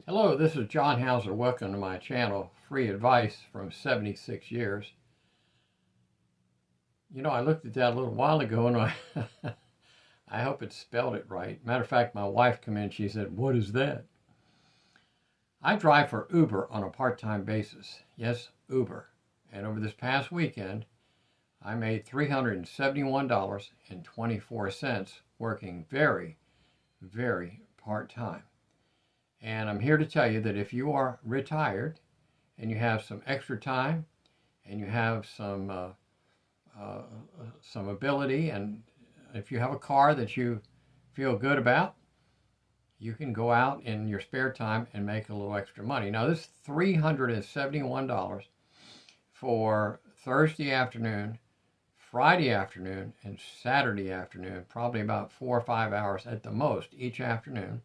Hello, this is John Hauser. Welcome to my channel, Free Advice from 76 Years. You know, I looked at that a little while ago and I hope it spelled it right. Matter of fact, my wife came in, she said, "What is that?" I drive for Uber on a part-time basis. Yes, Uber. And over this past weekend, I made $371.24 working very, very part-time. And I'm here to tell you that if you are retired and you have some extra time and you have some ability, and if you have a car that you feel good about, you can go out in your spare time and make a little extra money. Now, this $371 for Thursday afternoon, Friday afternoon, and Saturday afternoon, probably about 4 or 5 hours at the most each afternoon.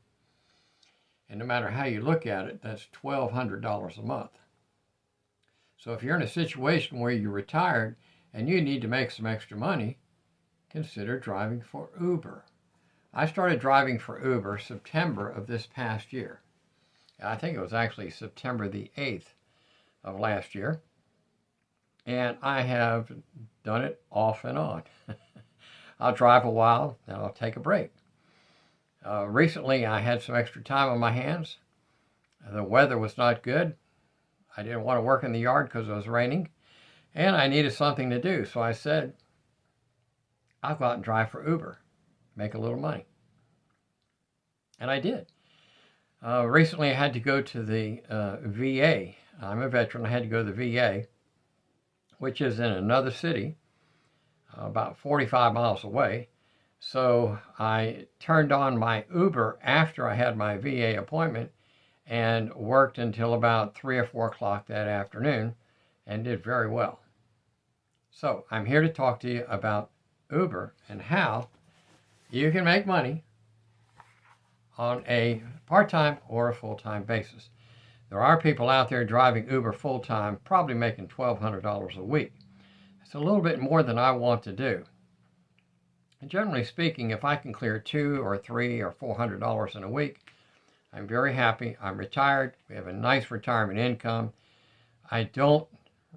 And no matter how you look at it, that's $1,200 a month. So if you're in a situation where you're retired and you need to make some extra money, consider driving for Uber. I started driving for Uber September of this past year. I think it was actually September the 8th of last year. And I have done it off and on. I'll drive a while, then I'll take a break. Recently, I had some extra time on my hands. The weather was not good. I didn't want to work in the yard because it was raining, and I needed something to do. So I said, I'll go out and drive for Uber, make a little money. And I did. Recently, I had to go to the VA. I'm a veteran. I had to go to the VA, which is in another city, about 45 miles away. So I turned on my Uber after I had my VA appointment and worked until about 3 or 4 o'clock that afternoon and did very well. So I'm here to talk to you about Uber and how you can make money on a part-time or a full-time basis. There are people out there driving Uber full-time, probably making $1,200 a week. It's a little bit more than I want to do. And generally speaking, if I can clear $200 or $300 or $400 in a week, I'm very happy. I'm retired. We have a nice retirement income. I don't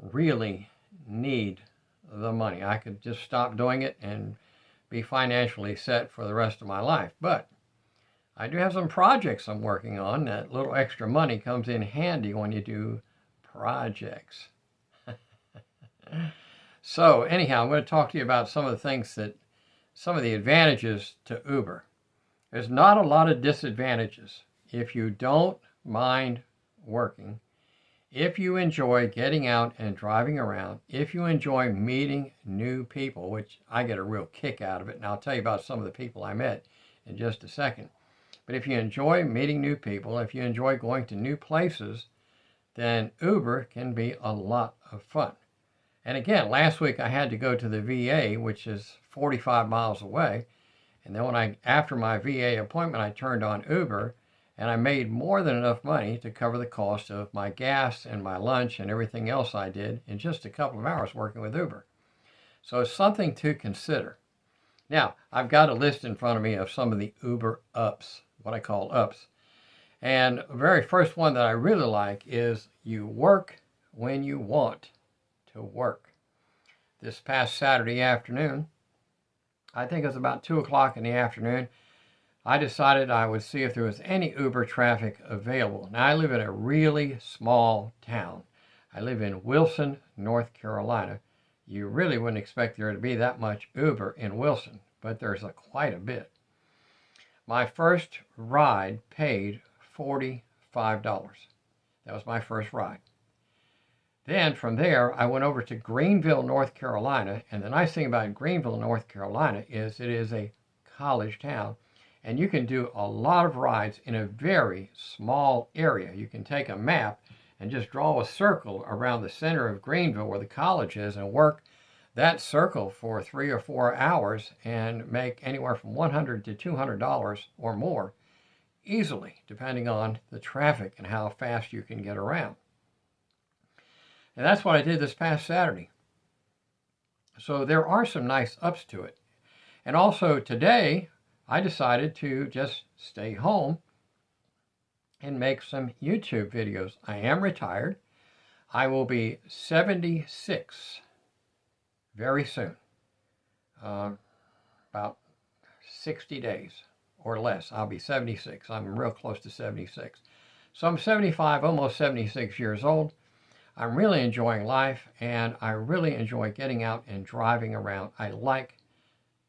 really need the money. I could just stop doing it and be financially set for the rest of my life. But I do have some projects I'm working on. That little extra money comes in handy when you do projects. So anyhow, I'm going to talk to you about some of the advantages to Uber. There's not a lot of disadvantages. If you don't mind working, if you enjoy getting out and driving around, if you enjoy meeting new people, which I get a real kick out of it, and I'll tell you about some of the people I met in just a second. But if you enjoy meeting new people, if you enjoy going to new places, then Uber can be a lot of fun. And again, last week I had to go to the VA, which is 45 miles away. And then after my VA appointment, I turned on Uber and I made more than enough money to cover the cost of my gas and my lunch and everything else I did in just a couple of hours working with Uber. So it's something to consider. Now, I've got a list in front of me of some of the Uber ups, what I call ups. And the very first one that I really like is you work when you want to work. This past Saturday afternoon, I think it was about 2 o'clock in the afternoon, I decided I would see if there was any Uber traffic available. Now, I live in a really small town. I live in Wilson, North Carolina. You really wouldn't expect there to be that much Uber in Wilson, but there's quite a bit. My first ride paid $45. That was my first ride. Then from there, I went over to Greenville, North Carolina. And the nice thing about Greenville, North Carolina is it is a college town. And you can do a lot of rides in a very small area. You can take a map and just draw a circle around the center of Greenville where the college is and work that circle for 3 or 4 hours and make anywhere from $100 to $200 or more easily, depending on the traffic and how fast you can get around. And that's what I did this past Saturday. So there are some nice ups to it. And also today, I decided to just stay home and make some YouTube videos. I am retired. I will be 76 very soon, about 60 days or less. I'll be 76. I'm real close to 76. So I'm 75, almost 76 years old. I'm really enjoying life, and I really enjoy getting out and driving around. I like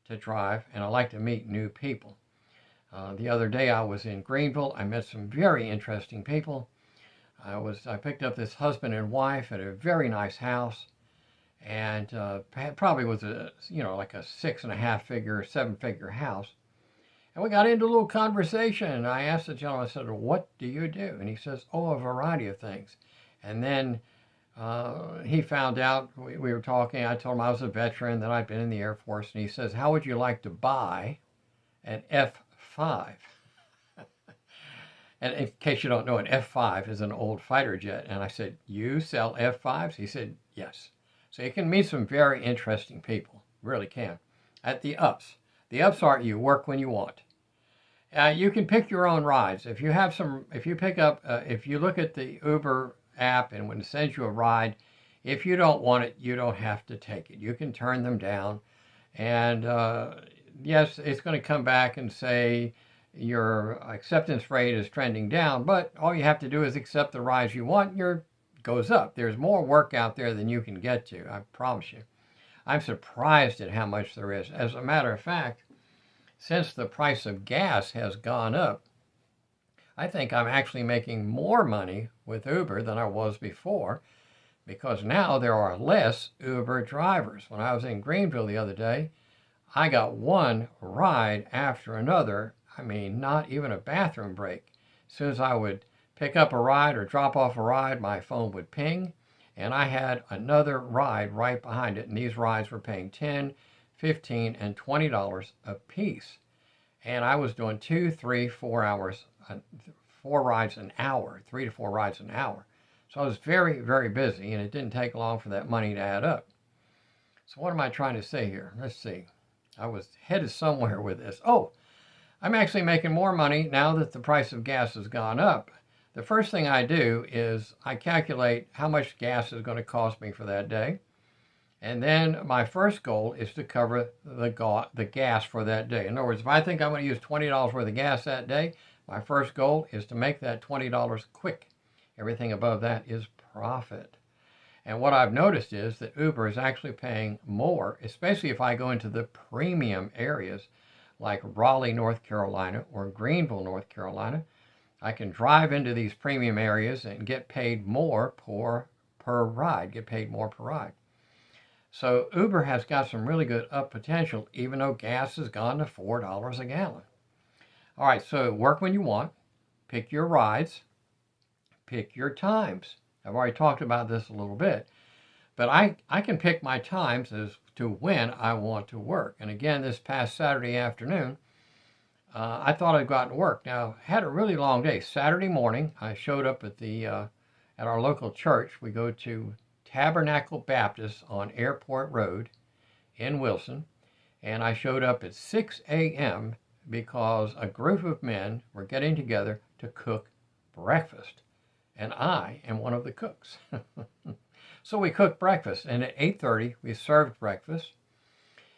to drive, and I like to meet new people. The other day I was in Greenville. I met some very interesting people. I picked up this husband and wife at a very nice house, and probably was like a 6.5-figure, 7-figure house. And we got into a little conversation, and I asked the gentleman, I said, well, what do you do? And he says, oh, a variety of things. And then he found out, we were talking, I told him I was a veteran, that I'd been in the Air Force, and he says, how would you like to buy an F-5? And in case you don't know, an F-5 is an old fighter jet. And I said, you sell F-5s? He said, yes. So you can meet some very interesting people, really can, at the ups. The ups are you work when you want. You can pick your own rides. If you look at the Uber app and when it sends you a ride, if you don't want it, you don't have to take it. You can turn them down. And yes, it's going to come back and say your acceptance rate is trending down, but all you have to do is accept the rides you want, your goes up. There's more work out there than you can get to, I promise you. I'm surprised at how much there is. As a matter of fact, since the price of gas has gone up, I think I'm actually making more money with Uber than I was before, because now there are less Uber drivers. When I was in Greenville the other day, I got one ride after another. I mean, not even a bathroom break. As soon as I would pick up a ride or drop off a ride, my phone would ping, and I had another ride right behind it. And these rides were paying $10, $15, and $20 a piece. And I was doing 2, 3, 4 hours, 4 rides an hour, 3 to 4 rides an hour. So I was very, very busy, and it didn't take long for that money to add up. So what am I trying to say here? Let's see. I was headed somewhere with this. Oh, I'm actually making more money now that the price of gas has gone up. The first thing I do is I calculate how much gas is going to cost me for that day. And then my first goal is to cover the gas for that day. In other words, if I think I'm going to use $20 worth of gas that day, my first goal is to make that $20 quick. Everything above that is profit. And what I've noticed is that Uber is actually paying more, especially if I go into the premium areas like Raleigh, North Carolina, or Greenville, North Carolina. I can drive into these premium areas and get paid more per ride, So Uber has got some really good up potential, even though gas has gone to $4 a gallon. All right, so work when you want, pick your rides, pick your times. I've already talked about this a little bit, but I can pick my times as to when I want to work. And again, this past Saturday afternoon, I thought I'd go out and work. Now, had a really long day. Saturday morning, I showed up at our local church. We go to Tabernacle Baptist on Airport Road in Wilson, and I showed up at 6 a.m. because a group of men were getting together to cook breakfast, and I am one of the cooks. So we cooked breakfast, and at 8:30 we served breakfast,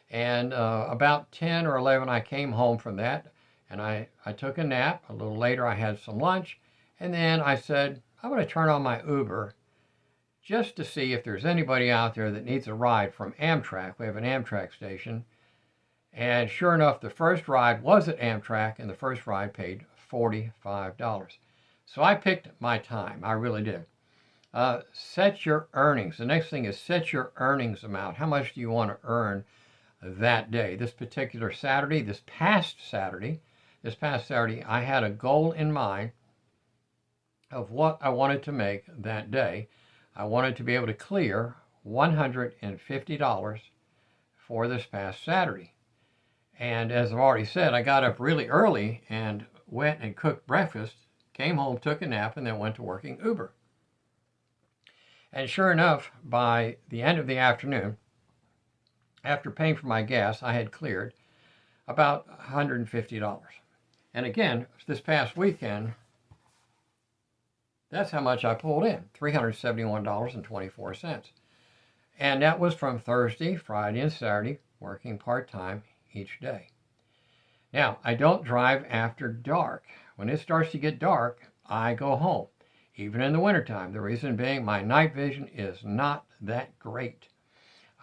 and about 10 or 11 I came home from that, and I took a nap. A little later I had some lunch, and then I said, I'm going to turn on my Uber just to see if there's anybody out there that needs a ride from Amtrak. We have an Amtrak station. And sure enough, the first ride was at Amtrak, and the first ride paid $45. So I picked my time. I really did. Set your earnings. The next thing is set your earnings amount. How much do you want to earn that day? This past Saturday, I had a goal in mind of what I wanted to make that day. I wanted to be able to clear $150 for this past Saturday. And as I've already said, I got up really early and went and cooked breakfast, came home, took a nap, and then went to working Uber. And sure enough, by the end of the afternoon, after paying for my gas, I had cleared about $150. And again, this past weekend, That's how much I pulled in, $371.24. And that was from Thursday, Friday, and Saturday, working part-time each day. Now, I don't drive after dark. When it starts to get dark, I go home, even in the wintertime. The reason being my night vision is not that great.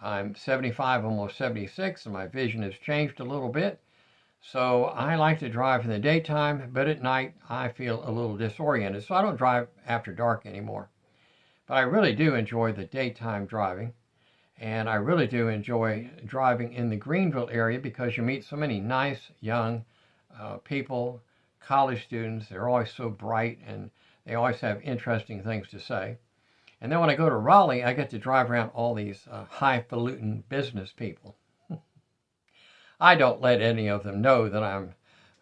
I'm 75, almost 76, and my vision has changed a little bit. So I like to drive in the daytime, but at night I feel a little disoriented. So I don't drive after dark anymore. But I really do enjoy the daytime driving. And I really do enjoy driving in the Greenville area because you meet so many nice young people, college students. They're always so bright and they always have interesting things to say. And then when I go to Raleigh, I get to drive around all these highfalutin business people. I don't let any of them know that I'm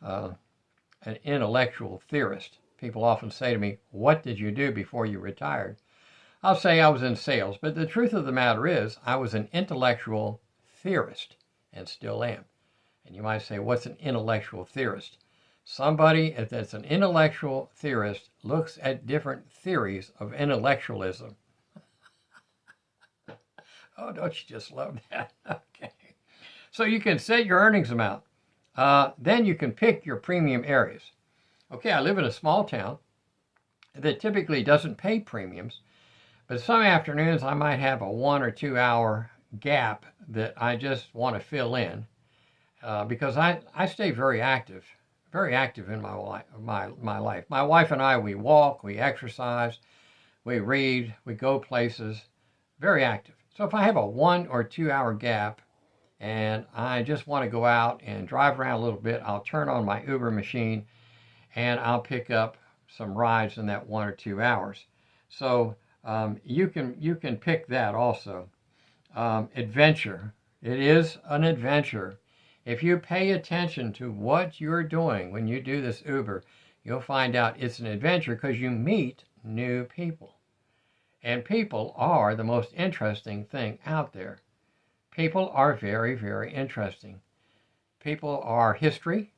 an intellectual theorist. People often say to me, "What did you do before you retired?" I'll say I was in sales, but the truth of the matter is I was an intellectual theorist and still am. And you might say, what's an intellectual theorist? Somebody that's an intellectual theorist looks at different theories of intellectualism. Oh, don't you just love that? Okay. So you can set your earnings amount. Then you can pick your premium areas. Okay, I live in a small town that typically doesn't pay premiums, but some afternoons I might have a 1 or 2 hour gap that I just want to fill in because I stay very active in my life. My wife and I, we walk, we exercise, we read, we go places, very active. So if I have a 1 or 2 hour gap and I just want to go out and drive around a little bit, I'll turn on my Uber machine and I'll pick up some rides in that 1 or 2 hours. So you can pick that also. Adventure. It is an adventure. If you pay attention to what you're doing when you do this Uber, you'll find out it's an adventure because you meet new people. And people are the most interesting thing out there. People are very, very interesting. People are history,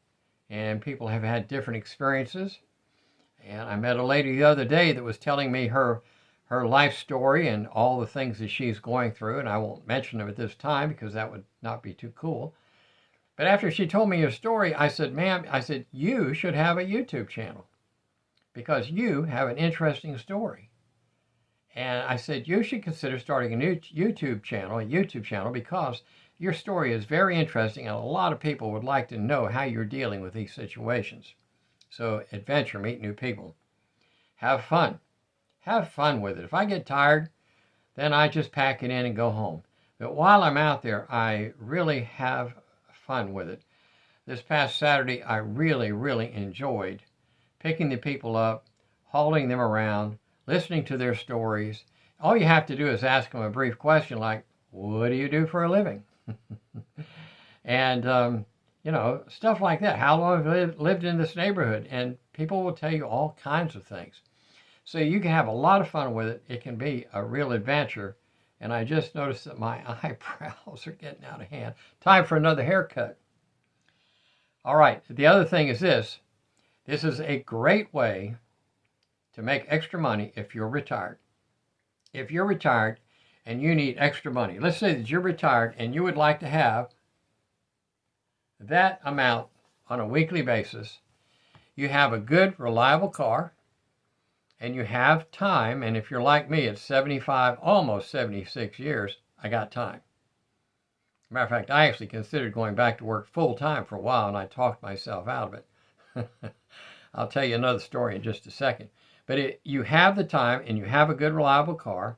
and people have had different experiences. And I met a lady the other day that was telling me her life story and all the things that she's going through, and I won't mention them at this time because that would not be too cool. But after she told me her story, I said, ma'am, you should have a YouTube channel because you have an interesting story. And I said, you should consider starting a new YouTube channel because your story is very interesting and a lot of people would like to know how you're dealing with these situations. So adventure, meet new people. Have fun. Have fun with it. If I get tired, then I just pack it in and go home. But while I'm out there, I really have fun with it. This past Saturday, I really, really enjoyed picking the people up, hauling them around, listening to their stories. All you have to do is ask them a brief question like, what do you do for a living? And, stuff like that. How long have you lived in this neighborhood? And people will tell you all kinds of things. So you can have a lot of fun with it. It can be a real adventure. And I just noticed that my eyebrows are getting out of hand. Time for another haircut. All right. The other thing is this. This is a great way to make extra money if you're retired. If you're retired and you need extra money, let's say that you're retired and you would like to have that amount on a weekly basis. You have a good, reliable car, and you have time, and if you're like me at 75, almost 76 years, I got time. Matter of fact, I actually considered going back to work full-time for a while, and I talked myself out of it. I'll tell you another story in just a second. But you have the time, and you have a good, reliable car,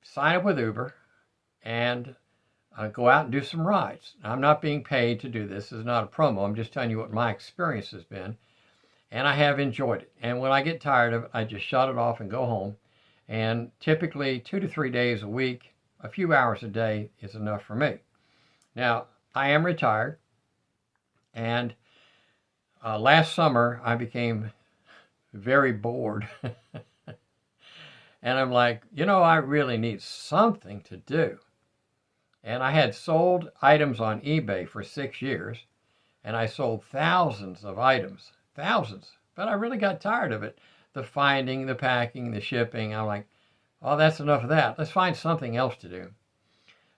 sign up with Uber, and go out and do some rides. I'm not being paid to do this. This is not a promo. I'm just telling you what my experience has been. And I have enjoyed it. And when I get tired of it, I just shut it off and go home. And typically 2 to 3 days a week, a few hours a day is enough for me. Now, I am retired. And last summer, I became very bored. And I'm like, I really need something to do. And I had sold items on eBay for 6 years. And I sold thousands of items. Thousands. But I really got tired of it. the finding, the packing, the shipping. I'm like, oh, that's enough of that. Let's find something else to do.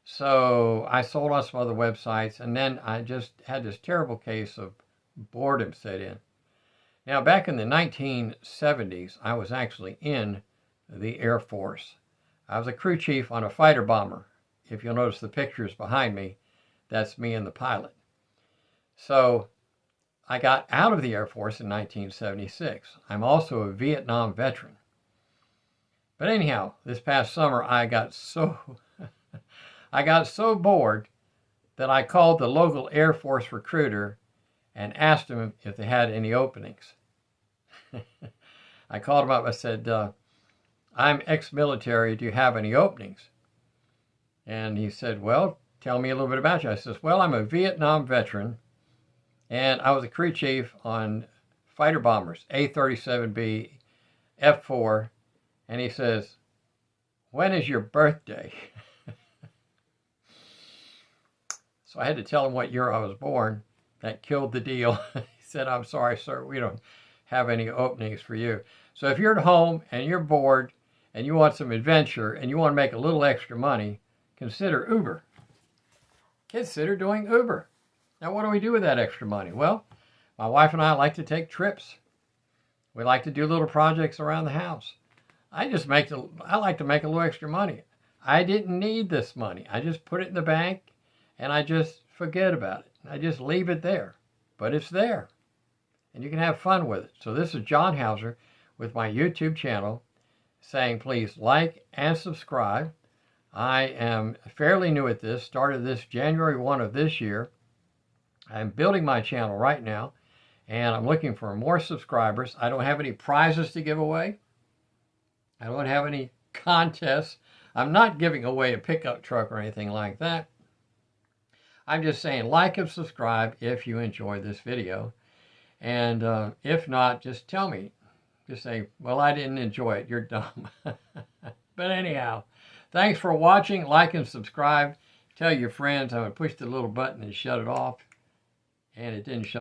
So I sold on some other websites, and then I just had this terrible case of boredom set in. Now, back in the 1970s, I was actually in the Air Force. I was a crew chief on a fighter bomber. If you'll notice the pictures behind me, that's me and the pilot. So I got out of the Air Force in 1976. I'm also a Vietnam veteran. But anyhow, this past summer, I got so bored that I called the local Air Force recruiter and asked him if they had any openings. I called him up. I said, I'm ex-military. Do you have any openings? And he said, well, tell me a little bit about you. I says, well, I'm a Vietnam veteran, and I was a crew chief on fighter bombers, A-37B, F-4. And he says, when is your birthday? So I had to tell him what year I was born. That killed the deal. He said, I'm sorry, sir, we don't have any openings for you. So if you're at home and you're bored and you want some adventure and you want to make a little extra money, consider Uber. Consider doing Uber. Now, what do we do with that extra money? Well, my wife and I like to take trips. We like to do little projects around the house. I like to make a little extra money. I didn't need this money. I just put it in the bank and I just forget about it. I just leave it there. But it's there. And you can have fun with it. So this is John Hauser with my YouTube channel saying please like and subscribe. I am fairly new at this. Started this January 1 of this year. I'm building my channel right now. And I'm looking for more subscribers. I don't have any prizes to give away. I don't have any contests. I'm not giving away a pickup truck or anything like that. I'm just saying like and subscribe if you enjoy this video. And if not, just tell me. Just say, well, I didn't enjoy it. You're dumb. But anyhow, thanks for watching. Like and subscribe. Tell your friends. I would push the little button and shut it off. And it didn't shut